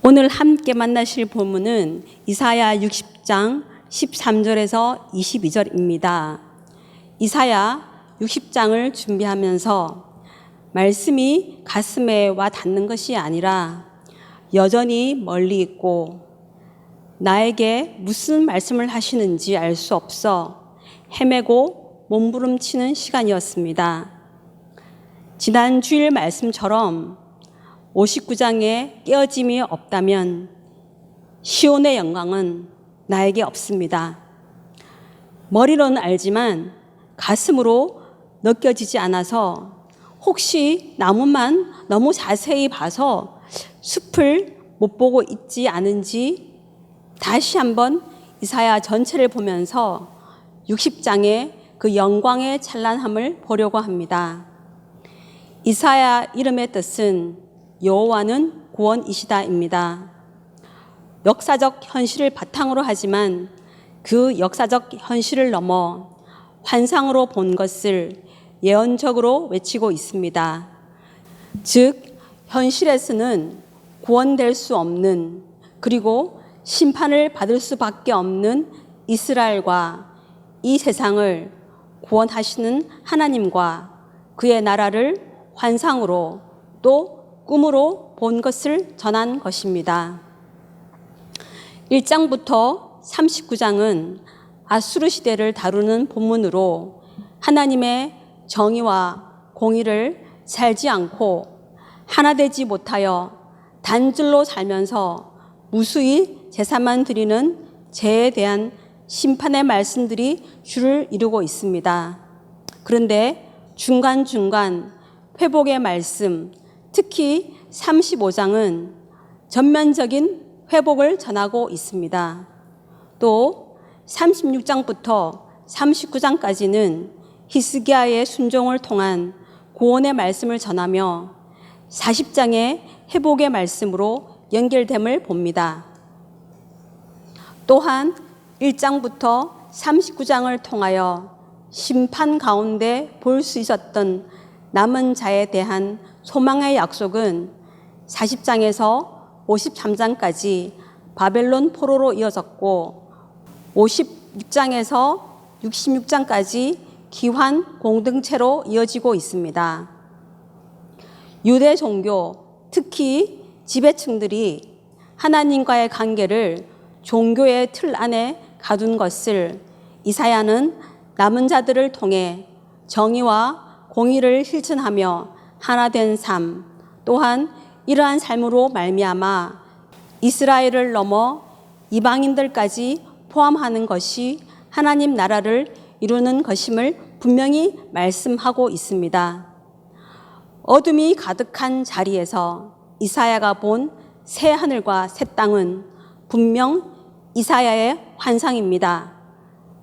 오늘 함께 만나실 본문은 이사야 60장 13절에서 22절입니다. 이사야 60장을 준비하면서 말씀이 가슴에 와 닿는 것이 아니라 여전히 멀리 있고 나에게 무슨 말씀을 하시는지 알 수 없어 헤매고 몸부림치는 시간이었습니다. 지난 주일 말씀처럼 59장에 깨어짐이 없다면 시온의 영광은 나에게 없습니다. 머리로는 알지만 가슴으로 느껴지지 않아서 혹시 나무만 너무 자세히 봐서 숲을 못 보고 있지 않은지 다시 한번 이사야 전체를 보면서 60장의 그 영광의 찬란함을 보려고 합니다. 이사야 이름의 뜻은 여호와는 구원이시다입니다. 역사적 현실을 바탕으로 하지만 그 역사적 현실을 넘어 환상으로 본 것을 예언적으로 외치고 있습니다. 즉 현실에서는 구원될 수 없는 그리고 심판을 받을 수밖에 없는 이스라엘과 이 세상을 구원하시는 하나님과 그의 나라를 환상으로 또 꿈으로 본 것을 전한 것입니다. 1장부터 39장은 아수르 시대를 다루는 본문으로 하나님의 정의와 공의를 살지 않고 하나 되지 못하여 단줄로 살면서 무수히 제사만 드리는 죄에 대한 심판의 말씀들이 주를 이루고 있습니다. 그런데 중간중간 회복의 말씀, 특히 35장은 전면적인 회복을 전하고 있습니다. 또 36장부터 39장까지는 히스기야의 순종을 통한 구원의 말씀을 전하며 40장의 회복의 말씀으로 연결됨을 봅니다. 또한 1장부터 39장을 통하여 심판 가운데 볼 수 있었던 남은 자에 대한 소망의 약속은 40장에서 53장까지 바벨론 포로로 이어졌고 56장에서 66장까지 기환 공동체로 이어지고 있습니다. 유대 종교, 특히 지배층들이 하나님과의 관계를 종교의 틀 안에 가둔 것을 이사야는 남은 자들을 통해 정의와 공의를 실천하며 하나 된 삶, 또한 이러한 삶으로 말미암아 이스라엘을 넘어 이방인들까지 포함하는 것이 하나님 나라를 이루는 것임을 분명히 말씀하고 있습니다. 어둠이 가득한 자리에서 이사야가 본 새 하늘과 새 땅은 분명 이사야의 환상입니다.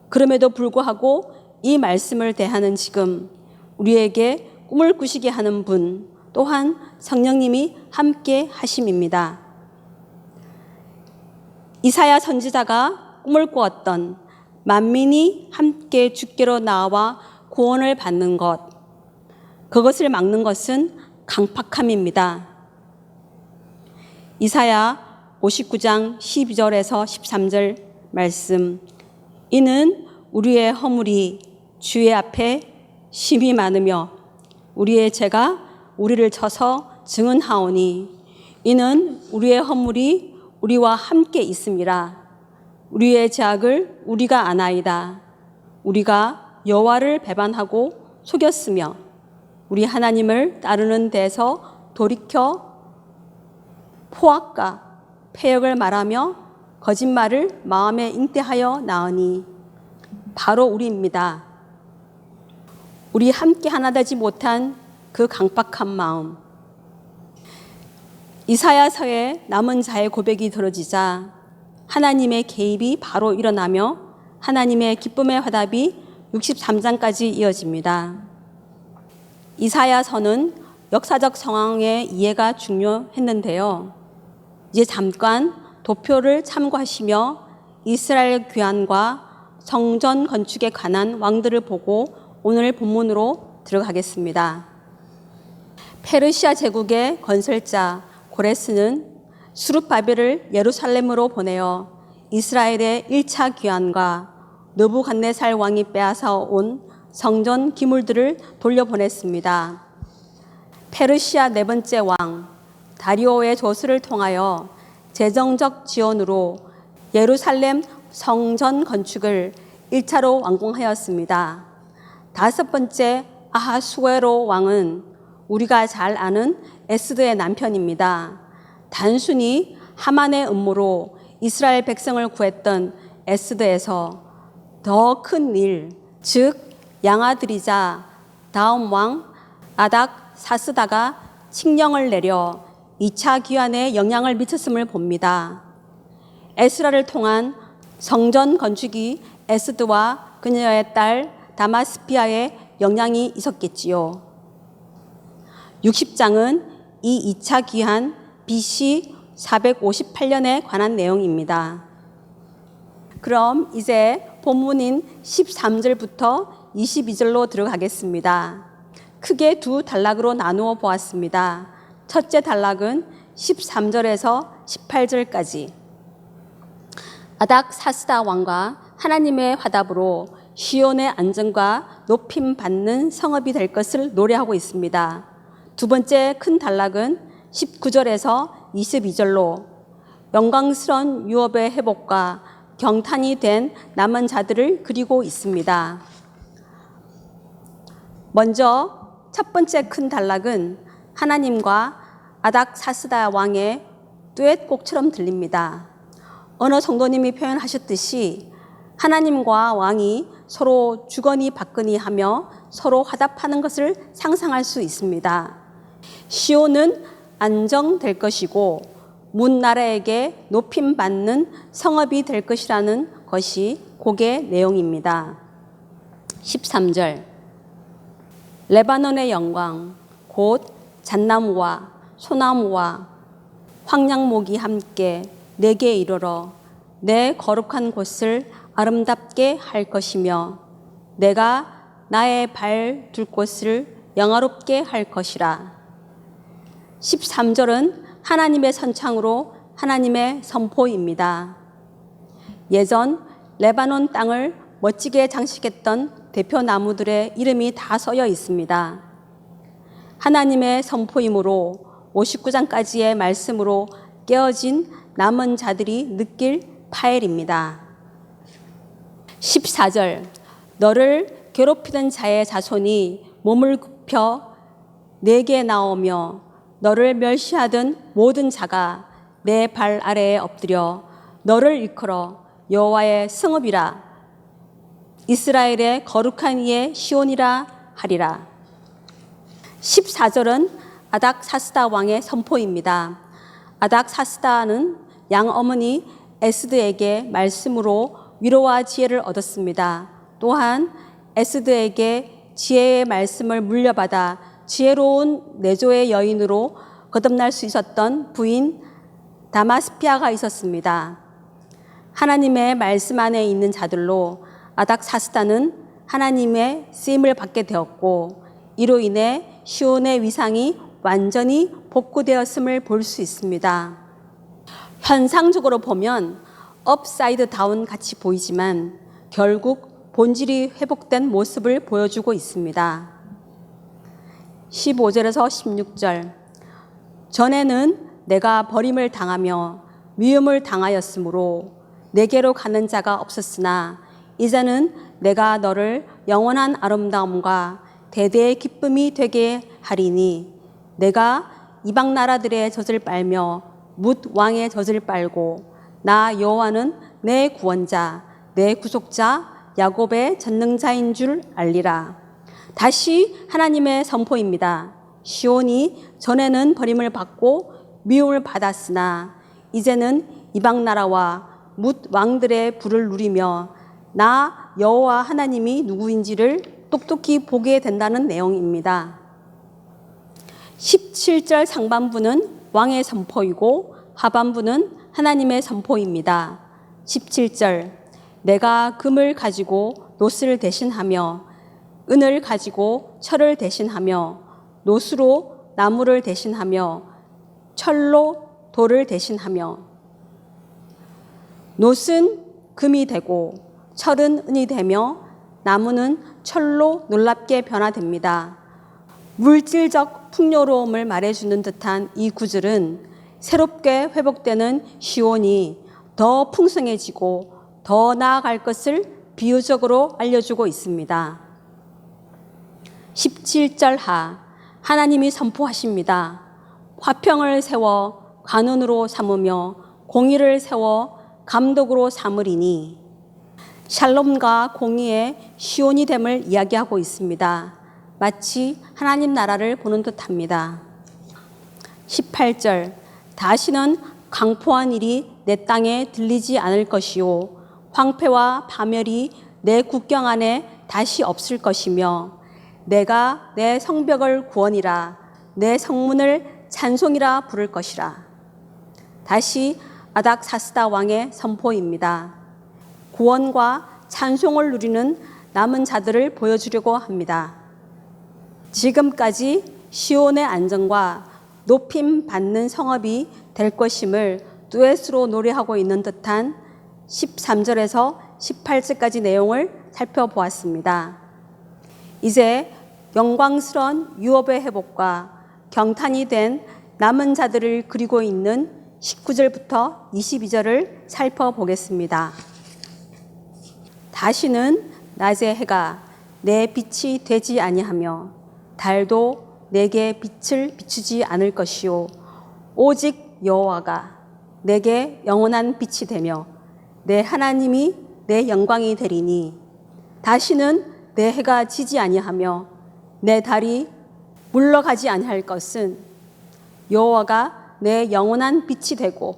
그럼에도 불구하고 이 말씀을 대하는 지금 우리에게 꿈을 꾸시게 하는 분 또한 성령님이 함께 하심입니다. 이사야 선지자가 꿈을 꾸었던 만민이 함께 주께로 나와 구원을 받는 것, 그것을 막는 것은 강팍함입니다. 이사야 59장 12절에서 13절 말씀, 이는 우리의 허물이 주의 앞에 심히 많으며 우리의 죄가 우리를 쳐서 증언하오니 이는 우리의 허물이 우리와 함께 있음이라. 우리의 죄악을 우리가 아나이다. 우리가 여호와를 배반하고 속였으며 우리 하나님을 따르는 데서 돌이켜 포악과 패역을 말하며 거짓말을 마음에 잉태하여 나으니 바로 우리입니다. 우리 함께 하나 되지 못한 그 강팍한 마음. 이사야서의 남은 자의 고백이 들어지자 하나님의 개입이 바로 일어나며 하나님의 기쁨의 화답이 63장까지 이어집니다. 이사야서는 역사적 상황의 이해가 중요했는데요. 이제 잠깐 도표를 참고하시며 이스라엘 귀환과 성전 건축에 관한 왕들을 보고 오늘 본문으로 들어가겠습니다. 페르시아 제국의 건설자 고레스는 수룹바벨을 예루살렘으로 보내어 이스라엘의 1차 귀환과 느부갓네살 왕이 빼앗아 온 성전 기물들을 돌려보냈습니다. 페르시아 네 번째 왕 다리오의 조수를 통하여 재정적 지원으로 예루살렘 성전 건축을 1차로 완공하였습니다. 다섯 번째 아하수에로 왕은 우리가 잘 아는 에스드의 남편입니다. 단순히 하만의 음모로 이스라엘 백성을 구했던 에스드에서 더 큰 일, 즉 양아들이자 다음 왕 아닥 사스다가 칙령을 내려 2차 귀환에 영향을 미쳤음을 봅니다. 에스라를 통한 성전 건축이 에스드와 그녀의 딸 다마스피아에 영향이 있었겠지요. 60장은 이 2차 귀환 BC 458년에 관한 내용입니다. 그럼 이제 본문인 13절부터 22절로 들어가겠습니다. 크게 두 단락으로 나누어 보았습니다. 첫째 단락은 13절에서 18절까지. 아닥 사스다 왕과 하나님의 화답으로 시온의 안정과 높임 받는 성읍이 될 것을 노래하고 있습니다. 두 번째 큰 단락은 19절에서 22절로 영광스러운 유업의 회복과 경탄이 된 남은 자들을 그리고 있습니다. 먼저 첫 번째 큰 단락은 하나님과 아닥 사스다 왕의 듀엣곡처럼 들립니다. 어느 성도님이 표현하셨듯이 하나님과 왕이 서로 주거니 받거니 하며 서로 화답하는 것을 상상할 수 있습니다. 시온은 안정될 것이고 문나라에게 높임받는 성읍이 될 것이라는 것이 곡의 내용입니다. 13절 레바논의 영광 곧 잣나무와 소나무와 황량목이 함께 내게 이르러 내 거룩한 곳을 아름답게 할 것이며 내가 나의 발 둘 곳을 영화롭게 할 것이라. 13절은 하나님의 선창으로 하나님의 선포입니다. 예전 레바논 땅을 멋지게 장식했던 대표 나무들의 이름이 다 써여 있습니다. 하나님의 선포이므로 59장까지의 말씀으로 깨어진 남은 자들이 느낄 파엘입니다. 14절 너를 괴롭히던 자의 자손이 몸을 굽혀 내게 나오며 너를 멸시하던 모든 자가 내 발 아래에 엎드려 너를 일컬어 여호와의 성읍이라 이스라엘의 거룩한 이의 시온이라 하리라. 14절은 아닥 사스다 왕의 선포입니다. 아닥 사스다는 양어머니 에스드에게 말씀으로 위로와 지혜를 얻었습니다. 또한 에스드에게 지혜의 말씀을 물려받아 지혜로운 내조의 여인으로 거듭날 수 있었던 부인 다마스피아가 있었습니다. 하나님의 말씀 안에 있는 자들로 아닥 사스다는 하나님의 쓰임을 받게 되었고 이로 인해 시온의 위상이 완전히 복구되었음을 볼 수 있습니다. 현상적으로 보면 업사이드 다운 같이 보이지만 결국 본질이 회복된 모습을 보여주고 있습니다. 15절에서 16절 전에는 내가 버림을 당하며 미움을 당하였으므로 내게로 가는 자가 없었으나 이제는 내가 너를 영원한 아름다움과 대대의 기쁨이 되게 하리니 내가 이방 나라들의 젖을 빨며 뭇 왕의 젖을 빨고 나 여호와는 내 구원자 내 구속자 야곱의 전능자인 줄 알리라. 다시 하나님의 선포입니다. 시온이 전에는 버림을 받고 미움을 받았으나 이제는 이방 나라와 뭇 왕들의 부를 누리며 나 여호와 하나님이 누구인지를 똑똑히 보게 된다는 내용입니다. 17절 상반부는 왕의 선포이고 하반부는 하나님의 선포입니다. 17절 내가 금을 가지고 노스를 대신하며 은을 가지고 철을 대신하며 노수로 나무를 대신하며 철로 돌을 대신하며 놋은 금이 되고 철은 은이 되며 나무는 철로 놀랍게 변화됩니다. 물질적 풍요로움을 말해주는 듯한 이 구절은 새롭게 회복되는 시온이 더 풍성해지고 더 나아갈 것을 비유적으로 알려주고 있습니다. 17절 하 하나님이 선포하십니다. 화평을 세워 관원으로 삼으며 공의를 세워 감독으로 삼으리니 샬롬과 공의의 시온이 됨을 이야기하고 있습니다. 마치 하나님 나라를 보는 듯합니다. 18절 다시는 강포한 일이 내 땅에 들리지 않을 것이요 황폐와 파멸이 내 국경 안에 다시 없을 것이며 내가 내 성벽을 구원이라 내 성문을 찬송이라 부를 것이라. 다시 아닥사스다 왕의 선포입니다. 구원과 찬송을 누리는 남은 자들을 보여주려고 합니다. 지금까지 시온의 안정과 높임 받는 성읍이 될 것임을 듀엣으로 노래하고 있는 듯한 13절에서 18절까지 내용을 살펴보았습니다. 이제 영광스러운 유업의 회복과 경탄이 된 남은 자들을 그리고 있는 19절부터 22절을 살펴보겠습니다. 다시는 낮의 해가 내 빛이 되지 아니하며 달도 내게 빛을 비추지 않을 것이요 오직 여호와가 내게 영원한 빛이 되며 내 하나님이 내 영광이 되리니 다시는 내 해가 지지 아니하며 내 달이 물러가지 아니할 것은 여호와가 내 영원한 빛이 되고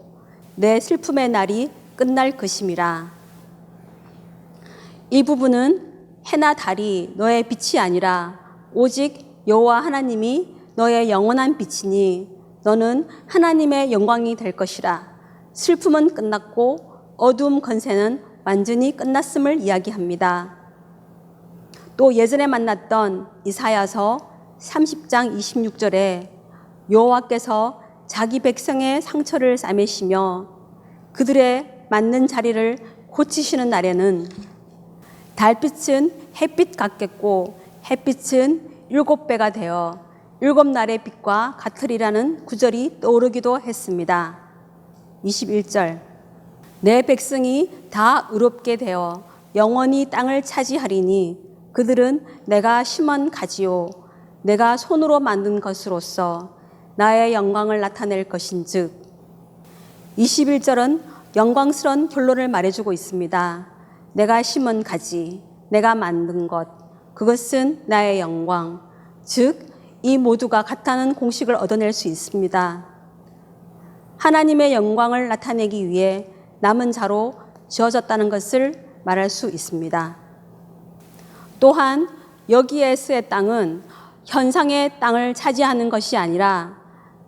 내 슬픔의 날이 끝날 것임이라. 이 부분은 해나 달이 너의 빛이 아니라 오직 여호와 하나님이 너의 영원한 빛이니 너는 하나님의 영광이 될 것이라. 슬픔은 끝났고 어두움 건세는 완전히 끝났음을 이야기합니다. 또 예전에 만났던 이사야서 30장 26절에 여호와께서 자기 백성의 상처를 싸매시며 그들의 맞는 자리를 고치시는 날에는 달빛은 햇빛 같겠고 햇빛은 7배가 되어 7날의 빛과 같으리라는 구절이 떠오르기도 했습니다. 21절 내 백성이 다 의롭게 되어 영원히 땅을 차지하리니 그들은 내가 심은 가지요 내가 손으로 만든 것으로서 나의 영광을 나타낼 것인즉. 21절은 영광스러운 결론을 말해주고 있습니다. 내가 심은 가지, 내가 만든 것, 그것은 나의 영광, 즉 이 모두가 같다는 공식을 얻어낼 수 있습니다. 하나님의 영광을 나타내기 위해 남은 자로 지어졌다는 것을 말할 수 있습니다. 또한 여기에서의 땅은 현상의 땅을 차지하는 것이 아니라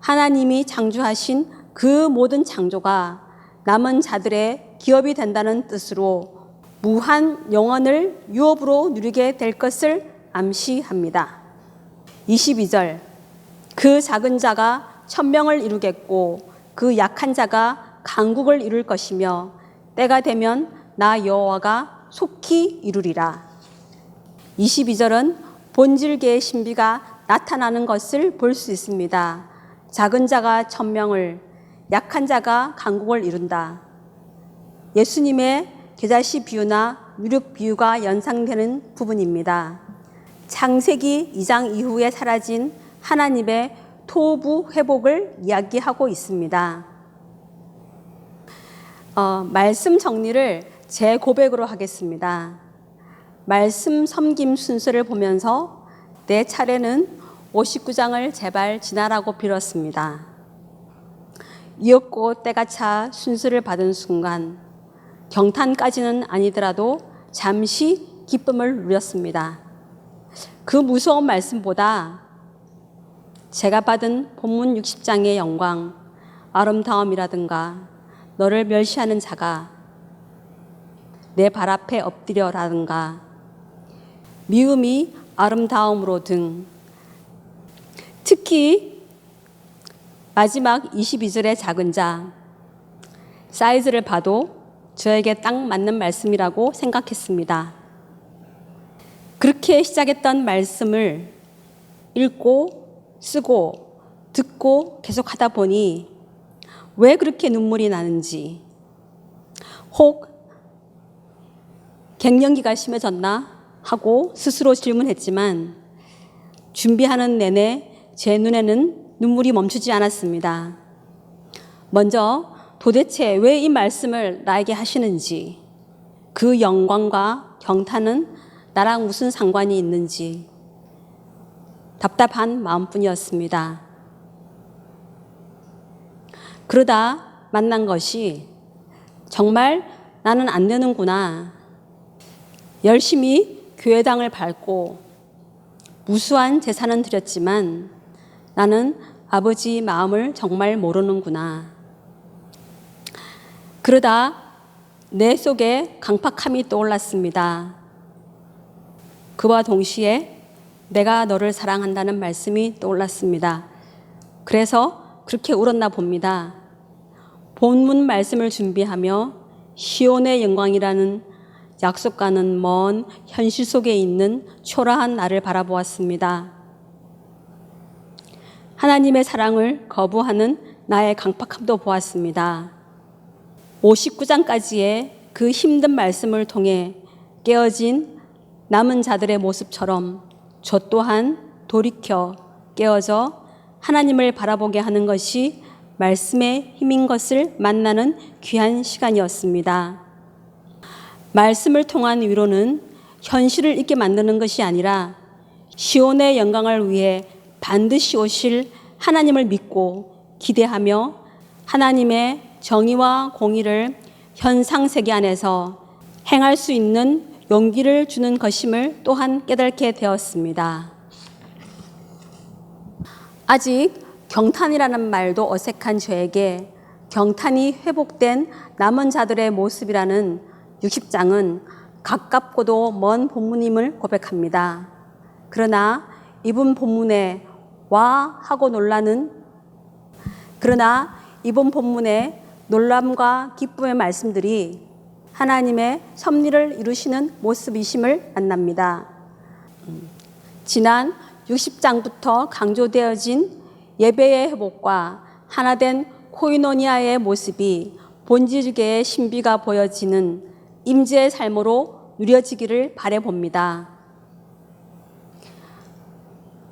하나님이 창조하신 그 모든 창조가 남은 자들의 기업이 된다는 뜻으로 무한 영원을 유업으로 누리게 될 것을 암시합니다. 22절 그 작은 자가 천명을 이루겠고 그 약한 자가 강국을 이룰 것이며 때가 되면 나 여호와가 속히 이루리라. 22절은 본질계의 신비가 나타나는 것을 볼 수 있습니다. 작은 자가 천명을, 약한 자가 강국을 이룬다. 예수님의 겨자씨 비유나 누룩 비유가 연상되는 부분입니다. 창세기 2장 이후에 사라진 하나님의 토부 회복을 이야기하고 있습니다. 말씀 정리를 제 고백으로 하겠습니다. 말씀 섬김 순서를 보면서 내 차례는 59장을 제발 지나라고 빌었습니다. 이었고 때가 차 순서를 받은 순간 경탄까지는 아니더라도 잠시 기쁨을 누렸습니다. 그 무서운 말씀보다 제가 받은 본문 60장의 영광, 아름다움이라든가 너를 멸시하는 자가 내 발 앞에 엎드려라든가 미움이 아름다움으로 등 특히 마지막 22절의 작은 자, 사이즈를 봐도 저에게 딱 맞는 말씀이라고 생각했습니다. 그렇게 시작했던 말씀을 읽고 쓰고 듣고 계속 하다 보니 왜 그렇게 눈물이 나는지, 혹 갱년기가 심해졌나 하고 스스로 질문했지만 준비하는 내내 제 눈에는 눈물이 멈추지 않았습니다. 먼저 도대체 왜 이 말씀을 나에게 하시는지, 그 영광과 경탄은 나랑 무슨 상관이 있는지 답답한 마음뿐이었습니다. 그러다 만난 것이 정말 나는 안 되는구나. 열심히 교회당을 밟고 무수한 재산은 드렸지만 나는 아버지 마음을 정말 모르는구나. 그러다 내 속에 강팍함이 떠올랐습니다. 그와 동시에 내가 너를 사랑한다는 말씀이 떠올랐습니다. 그래서 그렇게 울었나 봅니다. 본문 말씀을 준비하며 시온의 영광이라는 약속과는 먼 현실 속에 있는 초라한 나를 바라보았습니다. 하나님의 사랑을 거부하는 나의 강팍함도 보았습니다. 59장까지의 그 힘든 말씀을 통해 깨어진 남은 자들의 모습처럼 저 또한 돌이켜 깨어져 하나님을 바라보게 하는 것이 말씀의 힘인 것을 만나는 귀한 시간이었습니다. 말씀을 통한 위로는 현실을 잊게 만드는 것이 아니라 시온의 영광을 위해 반드시 오실 하나님을 믿고 기대하며 하나님의 정의와 공의를 현상 세계 안에서 행할 수 있는 용기를 주는 것임을 또한 깨닫게 되었습니다. 아직 경탄이라는 말도 어색한 저에게 경탄이 회복된 남은 자들의 모습이라는 60장은 가깝고도 먼 본문임을 고백합니다. 그러나 이번 본문에 와 하고 이번 본문의 놀람과 기쁨의 말씀들이 하나님의 섭리를 이루시는 모습이심을 만납니다. 지난 60장부터 강조되어진 예배의 회복과 하나된 코이노니아의 모습이 본질계의 신비가 보여지는 임재의 삶으로 누려지기를 바라봅니다.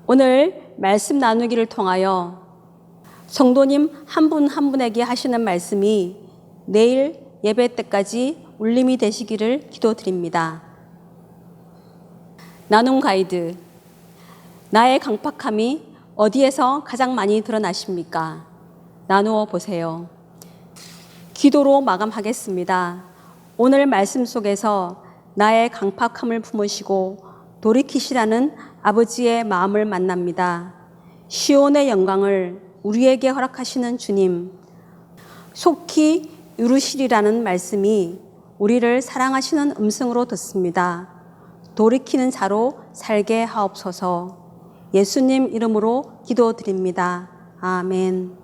오늘 말씀 나누기를 통하여 성도님 한 분 한 분에게 하시는 말씀이 내일 예배 때까지 울림이 되시기를 기도드립니다. 나눔 가이드, 나의 강팍함이 어디에서 가장 많이 드러나십니까? 나누어 보세요. 기도로 마감하겠습니다. 오늘 말씀 속에서 나의 강팍함을 품으시고 돌이키시라는 아버지의 마음을 만납니다. 시온의 영광을 우리에게 허락하시는 주님, 속히 이루시리라는 말씀이 우리를 사랑하시는 음성으로 듣습니다. 돌이키는 자로 살게 하옵소서. 예수님 이름으로 기도드립니다. 아멘.